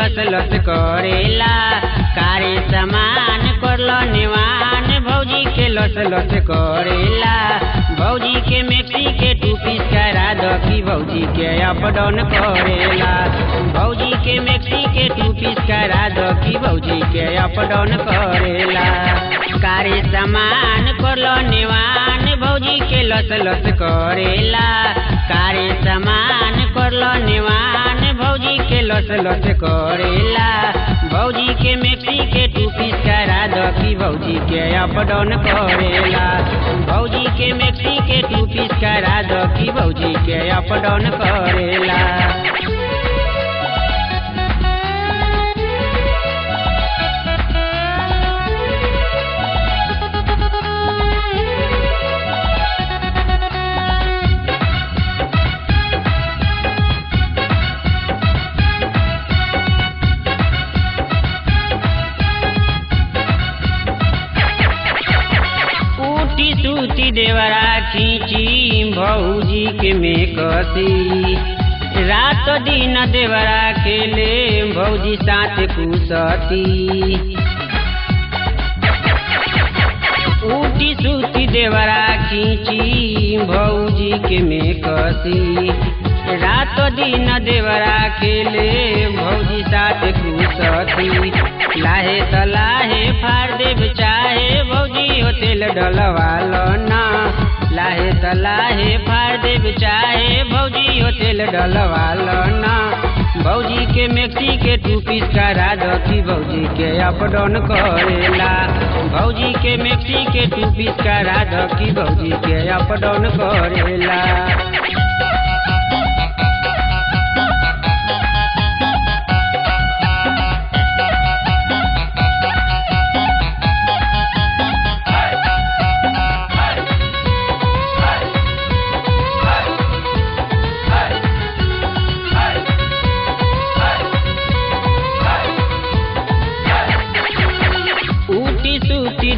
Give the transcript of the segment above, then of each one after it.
लस लस करेला। कारे सामान करलो नेवान भौजी के लस लस करेला। भौजी के मैक्सी के 2 पीस करा दो कि भौजी के अप डाउन करेला। भौजी के मैक्सी के 2 पीस करा दो कि भौजी के अप डाउन करेला। कारे सामान करलो नेवान भौजी के लस लस करेला। कारे सामान करलो नेवान भौजी के लस लस करेला। भौजी के मैक्सी के 2 पीस करा दो कि भौजी के अप डाउन करेला। भौजी के मैक्सी के 2 पीस करा दो कि भौजी के अप डाउन करेला। सूती देवरा खींची भौजी के में कसी। रात दिन देवरा खेले भौजी साथ कुसती। उठी सूती देवरा खींची भौजी के में कसी। रात दिन देवरा खेले भौजी साथ कुसती। लाहे तलाहे फाड़ देव चाहे भौजी हो तेल डलवालो ना। लाहे तलाहे फाड़ देव चाहे भौजी हो तेल डलवालो ना। भौजी के मैक्सी के 2 पीस करा दो कि भौजी के अप डाउन करेला। भौजी के मैक्सी के 2 पीस करा दो कि भौजी के अप डाउन करेला।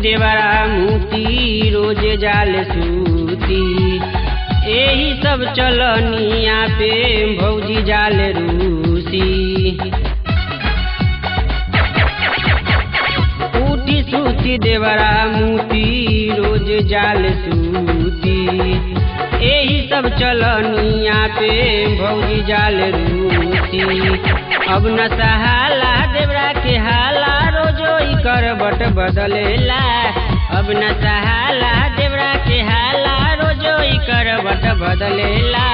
देवरा मूती रोज जाल सूती। यही सब चलनिया पे भौजी जाल रूसी। उठी सूती देवरा मूती रोज जाल सूती। यही सब चलनिया पे भौजी जाल रूसी। अब न सहाला देवरा के हाला रोजो ई करबट बदलेला। अब न सहाला देवरा के हाला रोजो ई करबट बदलेला।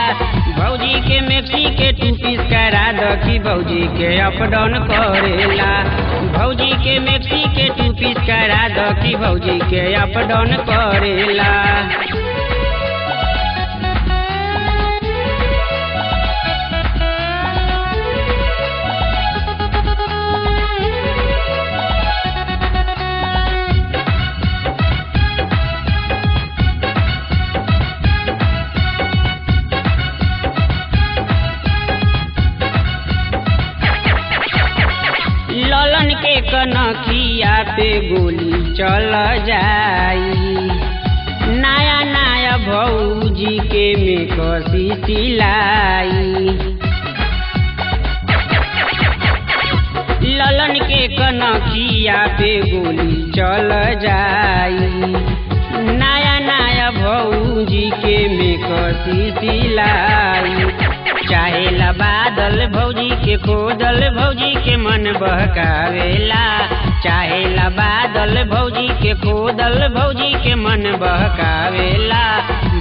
भौजी के मैक्सी के 2 पीस करा दो कि भौजी के अप डाउन करेला। भौजी के मैक्सी के 2 पीस करा दो कि भौजी के अप डाउन करेला। ललन के कनखिया पे गोली चल जाई। नया नया भौजी के में कसी सिलाई। ललन के कनखिया पे गोली चल जाई। नया नया भौजी के में कसी सिलाई। चाहे ला बादल भौजी के खोदल भौजी के मन बहकावेला। चाहे ला बादल भौजी के खोदल भौजी के मन बहकावेला।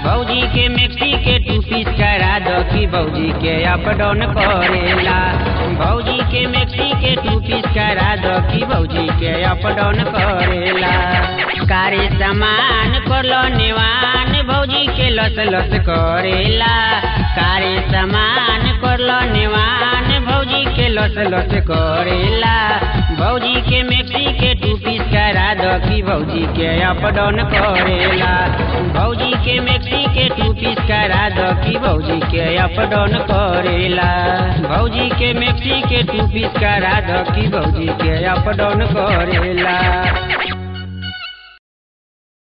भौजी के मैक्सी के 2 पीस करा दो कि भौजी के अप डाउन करेला। भौजी के मैक्सी के 2 पीस करा दो कि भौजी के अप डाउन करेला। कारे सामान करलो नेवान भौजी के लस लस करेला। कारे सामान करलो नेवान भौजी के लस लस करेला। भौजी के मैक्सी के 2 पीस करा दो कि भौजी के अप डाउन करेला। भौजी के मैक्सी के 2 पीस करा दो कि भौजी के अप डाउन करेला। भौजी के मैक्सी के 2 पीस करा दो कि भौजी के अप डाउन करेला।